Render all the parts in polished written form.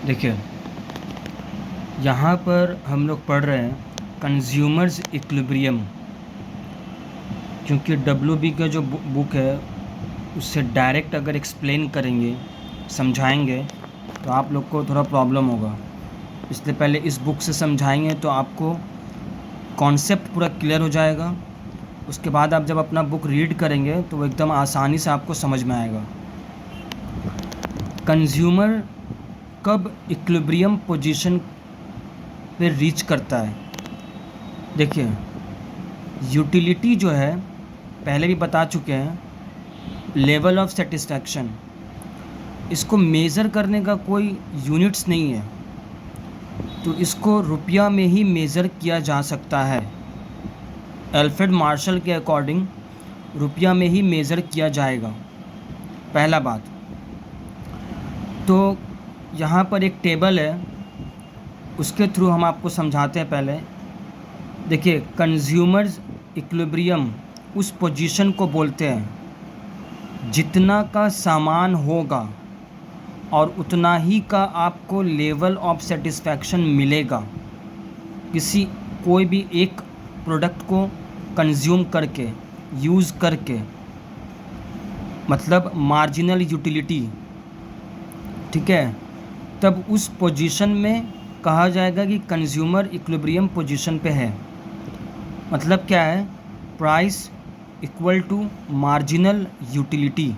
देखिए, यहाँ पर हम लोग पढ़ रहे हैं कंज्यूमर्स इक्विलिब्रियम, क्योंकि WB का जो बुक है उससे डायरेक्ट अगर एक्सप्लेन करेंगे, समझाएंगे तो आप लोग को थोड़ा प्रॉब्लम होगा। इसलिए पहले इस बुक से समझाएंगे तो आपको कॉन्सेप्ट पूरा क्लियर हो जाएगा। उसके बाद आप जब अपना बुक रीड करेंगे तो वो एकदम आसानी से आपको समझ में आएगा। कंज्यूमर कब इक्विलिब्रियम पोजीशन पे रीच करता है? देखिए, यूटिलिटी जो है पहले भी बता चुके हैं, लेवल ऑफ सेटिस्फैक्शन, इसको मेज़र करने का कोई यूनिट्स नहीं है, तो इसको रुपया में ही मेज़र किया जा सकता है। अल्फ्रेड मार्शल के अकॉर्डिंग रुपया में ही मेज़र किया जाएगा, पहला बात। तो यहाँ पर एक टेबल है, उसके थ्रू हम आपको समझाते हैं। पहले देखिए, कंज्यूमर्स इक्विलिब्रियम उस पोजीशन को बोलते हैं जितना का सामान होगा और उतना ही का आपको लेवल ऑफ सेटिस्फैक्शन मिलेगा किसी कोई भी एक प्रोडक्ट को कंज्यूम करके, यूज़ करके, मतलब मार्जिनल यूटिलिटी, ठीक है। तब उस पोजीशन में कहा जाएगा कि कंज्यूमर इक्विलिब्रियम पोजीशन पे है। मतलब क्या है? Price equal to marginal utility.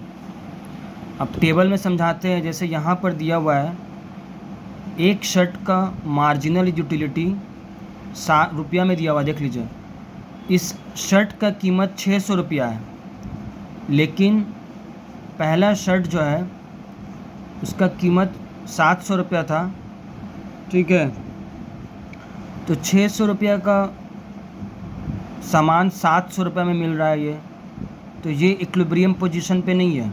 अब टेबल में समझाते हैं। जैसे यहाँ पर दिया हुआ है, एक शर्ट का मार्जिनल यूटिलिटी ₹60 में दिया हुआ, देख लीजिए। इस शर्ट का कीमत 600 रुपया है, लेकिन पहला शर्ट जो है उसका कीमत 700 रुपया था, ठीक है। तो 600 रुपया का सामान 700 रुपये में मिल रहा है ये, तो ये इक्विलिब्रियम पोजीशन पे नहीं है।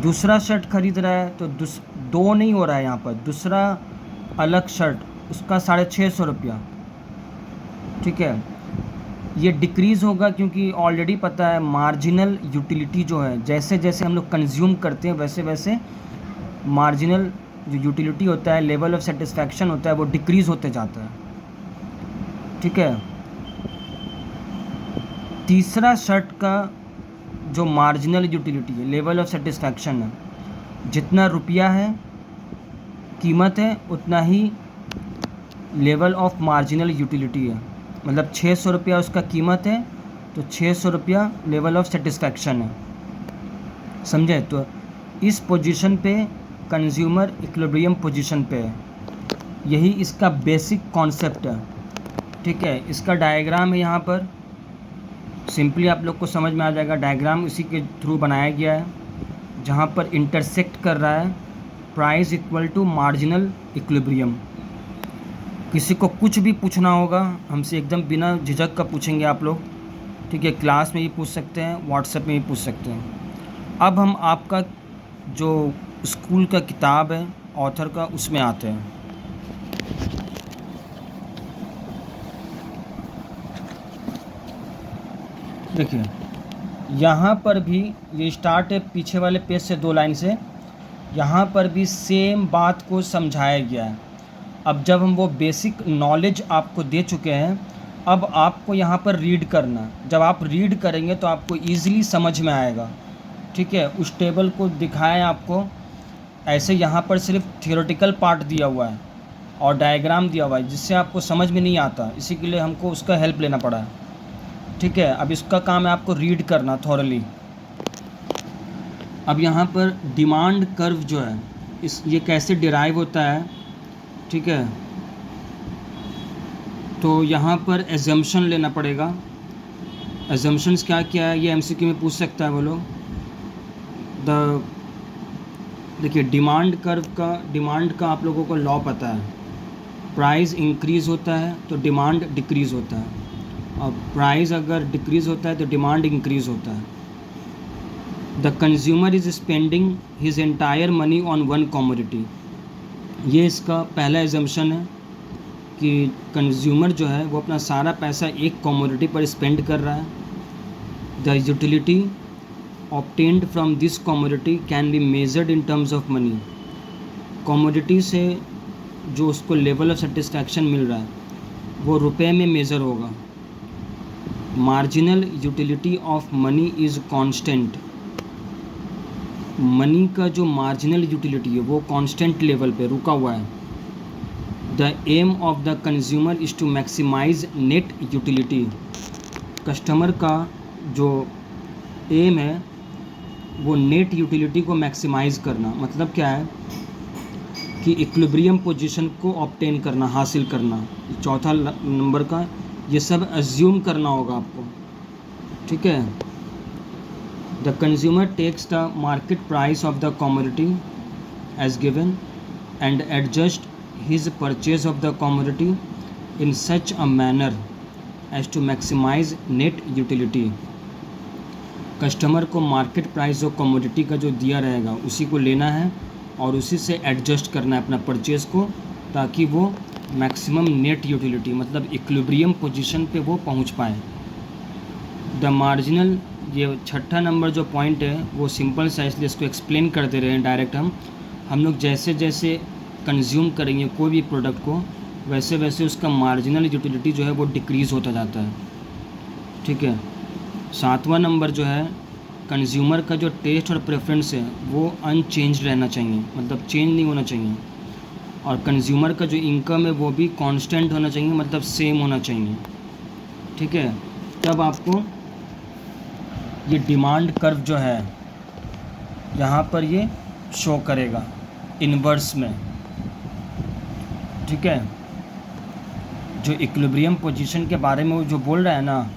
दूसरा शर्ट खरीद रहा है तो दो नहीं हो रहा है यहाँ पर, दूसरा अलग शर्ट, उसका 650 रुपया, ठीक है। ये डिक्रीज़ होगा क्योंकि ऑलरेडी पता है मार्जिनल यूटिलिटी जो है, जैसे जैसे हम लोग कंज्यूम करते हैं वैसे वैसे मार्जिनल जो यूटिलिटी होता है, लेवल ऑफ सेटिस्फैक्शन होता है, वो डिक्रीज़ होते जाता है, ठीक है। तीसरा शर्ट का जो मार्जिनल यूटिलिटी है, लेवल ऑफ सेटिस्फैक्शन है, जितना रुपया है कीमत है उतना ही लेवल ऑफ मार्जिनल यूटिलिटी है। मतलब 600 रुपया उसका कीमत है तो 600 रुपया लेवल ऑफ सेटिस्फैक्शन है, समझे? तो इस पोजीशन पे कंज्यूमर इक्विलिब्रियम पोजीशन पे है। यही इसका बेसिक कॉन्सेप्ट है, ठीक है। इसका डायग्राम है यहाँ पर, सिंपली आप लोग को समझ में आ जाएगा। डायग्राम इसी के थ्रू बनाया गया है, जहाँ पर इंटरसेक्ट कर रहा है price equal to marginal equilibrium. किसी को कुछ भी पूछना होगा हमसे एकदम बिना झिझक का पूछेंगे आप लोग, ठीक है। क्लास में भी पूछ सकते हैं, व्हाट्सएप में भी पूछ सकते हैं। अब हम आपका जो स्कूल का किताब है ऑथर का, उसमें आते हैं। देखिए, यहाँ पर भी ये स्टार्ट है पीछे वाले पेज से 2 लाइन से, यहाँ पर भी सेम बात को समझाया गया है। अब जब हम वो बेसिक नॉलेज आपको दे चुके हैं, अब आपको यहाँ पर रीड करना। जब आप रीड करेंगे तो आपको ईज़िली समझ में आएगा, ठीक है। उस टेबल को दिखाएं आपको, ऐसे यहाँ पर सिर्फ थियोरेटिकल पार्ट दिया हुआ है और डायग्राम दिया हुआ है, जिससे आपको समझ में नहीं आता, इसी के लिए हमको उसका हेल्प लेना पड़ा है, ठीक है। अब इसका काम है आपको रीड करना थॉरली। अब यहाँ पर डिमांड कर्व जो है, ये कैसे डिराइव होता है, ठीक है। तो यहाँ पर एजम्पशन लेना पड़ेगा। एजम्पशंस क्या क्या है, ये MCQ में पूछ सकता है वो लोग। देखिए, डिमांड का आप लोगों को लॉ पता है, प्राइस इंक्रीज़ होता है तो डिमांड डिक्रीज़ होता है, और प्राइस अगर डिक्रीज़ होता है तो डिमांड इंक्रीज़ होता है। The consumer is spending his entire money on one commodity. ये इसका पहला एजम्पशन है कि कंज्यूमर जो है वो अपना सारा पैसा एक कमोडिटी पर स्पेंड कर रहा है। The utility obtained from this commodity can be measured in terms of money. Commodity से जो उसको लेवल ऑफ सेटिस्फैक्शन मिल रहा है वो रुपए में मेज़र होगा। Marginal utility of money is constant. Money का जो मार्जिनल यूटिलिटी है वो कांस्टेंट लेवल पे रुका हुआ है। The aim of the consumer is to maximise net utility. Customer का जो एम है वो नेट यूटिलिटी को मैक्सिमाइज़ करना। मतलब क्या है कि इक्विलिब्रियम पोजीशन को ऑब्टेन करना, हासिल करना। चौथा नंबर का ये सब अज्यूम करना होगा आपको, ठीक है। The consumer takes the market price of the commodity as given and adjust his purchase of the commodity in such a manner as to maximise net utility. Customer को मार्केट प्राइस जो commodity का जो दिया रहेगा उसी को लेना है और उसी से एडजस्ट करना है अपना परचेज़ को, ताकि वो मैक्सिमम नेट यूटिलिटी मतलब इक्विलिब्रियम पोजीशन पे वो पहुंच पाए। द मार्जिनल, ये छठा नंबर जो पॉइंट है वो सिंपल सा, इसलिए इसको एक्सप्लेन कर दे रहे हैं डायरेक्ट। हम लोग जैसे जैसे कंज्यूम करेंगे कोई भी प्रोडक्ट को वैसे वैसे उसका मार्जिनल यूटिलिटी जो है वो डिक्रीज़ होता जाता है, ठीक है। सातवां नंबर जो है कंज्यूमर का जो टेस्ट और प्रेफरेंस है वो अनचेंज रहना चाहिए, मतलब चेंज नहीं होना चाहिए। और कंज्यूमर का जो इनकम है वो भी कांस्टेंट होना चाहिए, मतलब सेम होना चाहिए, ठीक है। तब आपको ये डिमांड कर्व जो है यहाँ पर ये शो करेगा इन्वर्स में, ठीक है। जो इक्विलिब्रियम पोजीशन के बारे में वो जो बोल रहा है ना,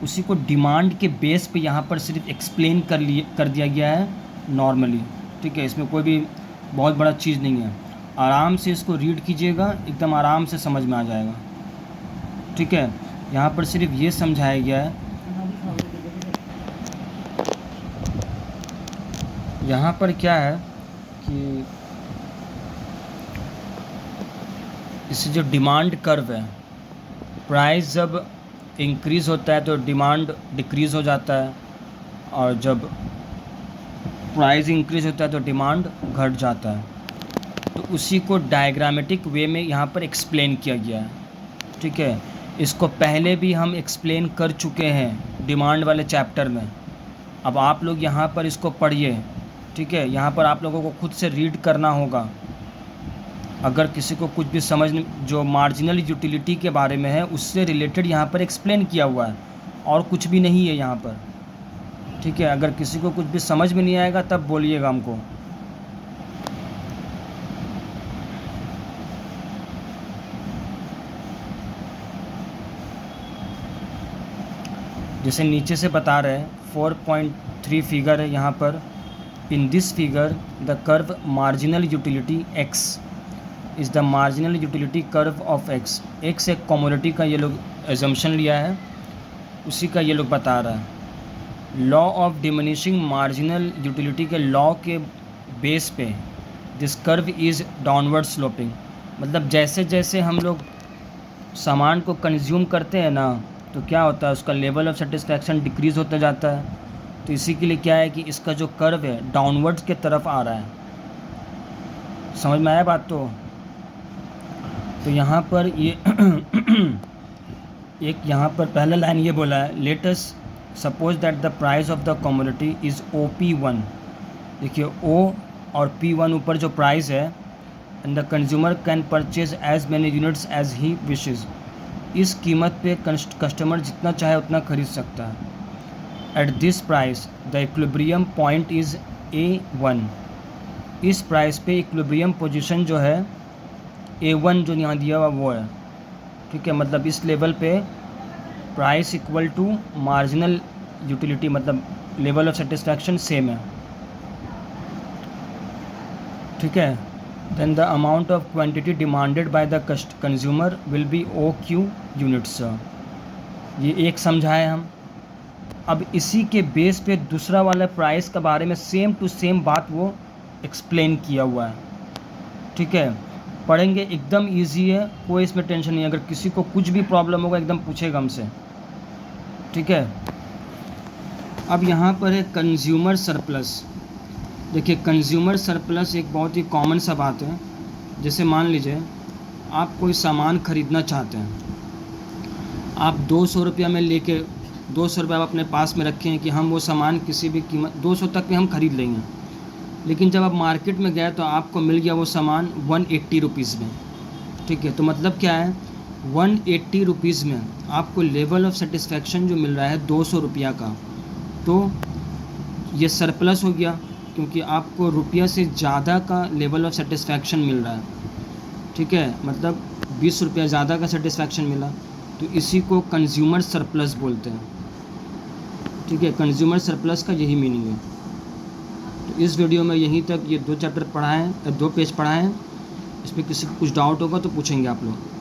उसी को डिमांड के बेस पे यहाँ पर सिर्फ एक्सप्लेन कर दिया गया है नॉर्मली, ठीक है। इसमें कोई भी बहुत बड़ा चीज़ नहीं है। आराम से इसको रीड कीजिएगा, एकदम आराम से समझ में आ जाएगा, ठीक है। यहाँ पर सिर्फ ये समझाया गया है, यहाँ पर क्या है कि इससे जो डिमांड कर्व है, प्राइस जब इंक्रीज़ होता है तो डिमांड डिक्रीज़ हो जाता है, और जब प्राइस इंक्रीज़ होता है तो डिमांड घट जाता है। तो उसी को डायग्रामेटिक वे में यहाँ पर एक्सप्लेन किया गया है, ठीक है। इसको पहले भी हम एक्सप्लेन कर चुके हैं डिमांड वाले चैप्टर में। अब आप लोग यहाँ पर इसको पढ़िए, ठीक है। यहाँ पर आप लोगों को खुद से रीड करना होगा। अगर किसी को कुछ भी समझ, जो मार्जिनल यूटिलिटी के बारे में है उससे रिलेटेड यहाँ पर एक्सप्लेन किया हुआ है और कुछ भी नहीं है यहाँ पर, ठीक है। अगर किसी को कुछ भी समझ में नहीं आएगा तब बोलिएगा हमको। जैसे नीचे से बता रहे हैं 4.3 फिगर है यहाँ पर। In this figure the curve marginal utility x is the marginal utility curve of x. X एक कमोडिटी का ये लोग एजम्पशन लिया है, उसी का ये लोग बता रहा है। Law of diminishing marginal utility के लॉ के बेस पे this curve is downward sloping. मतलब जैसे जैसे हम लोग सामान को कंज्यूम करते हैं ना, तो क्या होता है, उसका लेवल ऑफ सेटिस्फैक्शन डिक्रीज़ होता जाता है। तो इसी के लिए क्या है कि इसका जो कर्व है डाउनवर्ड्स के तरफ आ रहा है। समझ में आया बात? तो यहाँ पर ये एक यहाँ पर पहला लाइन ये बोला है, let us suppose that the price of the commodity is OP1। देखिए O और P1 ऊपर जो प्राइस है, and the consumer can purchase as many units as he wishes. इस कीमत पे कस्टमर जितना चाहे उतना खरीद सकता है। At this price the equilibrium point is A1। इस प्राइस पे इक्विलिब्रियम पोजीशन जो है A1 जो यहाँ दिया हुआ वो है, ठीक है। मतलब इस लेवल पे price equal to marginal utility, मतलब लेवल ऑफ सेटिस्फैक्शन सेम है, ठीक है। Then the amount of quantity demanded by the consumer will be OQ units. ये एक समझाए हम। अब इसी के बेस पे दूसरा वाला प्राइस के बारे में सेम टू सेम बात वो एक्सप्लेन किया हुआ है, ठीक है। पढ़ेंगे, एकदम इजी है, कोई इसमें टेंशन नहीं है। अगर किसी को कुछ भी प्रॉब्लम होगा एकदम पूछेगा हमसे, ठीक है। अब यहाँ पर है कंज्यूमर सरप्लस। देखिए, कंज्यूमर सरप्लस एक बहुत ही कॉमन सा बात है। जैसे मान लीजिए आप कोई सामान खरीदना चाहते हैं, आप 200 रुपया में लेके 200 रुपये आप अपने पास में रखे हैं कि हम वो सामान किसी भी कीमत 200 तक में हम खरीद लेंगे। लेकिन जब आप मार्केट में गए तो आपको मिल गया वो सामान 180 रुपीज़ में। ठीक है, तो मतलब क्या है, 180 रुपीज़ में आपको लेवल ऑफ सेटिस्फेक्शन जो मिल रहा है 200 रुपया का, तो ये सरप्लस हो गया, क्योंकि आपको रुपया से ज़्यादा का लेवल ऑफ सेटिस्फेक्शन मिल रहा है। ठीक है, मतलब 20 रुपया ज़्यादा का सेटिस्फेक्शन मिला, तो इसी को कंज्यूमर सरप्लस बोलते हैं। ठीक है, कंज्यूमर सरप्लस का यही मीनिंग है। तो इस वीडियो में यहीं तक ये 2 चैप्टर पढ़ाएँ, 2 पेज पढ़ाएँ। इसमें किसी को कुछ डाउट होगा तो पूछेंगे आप लोग।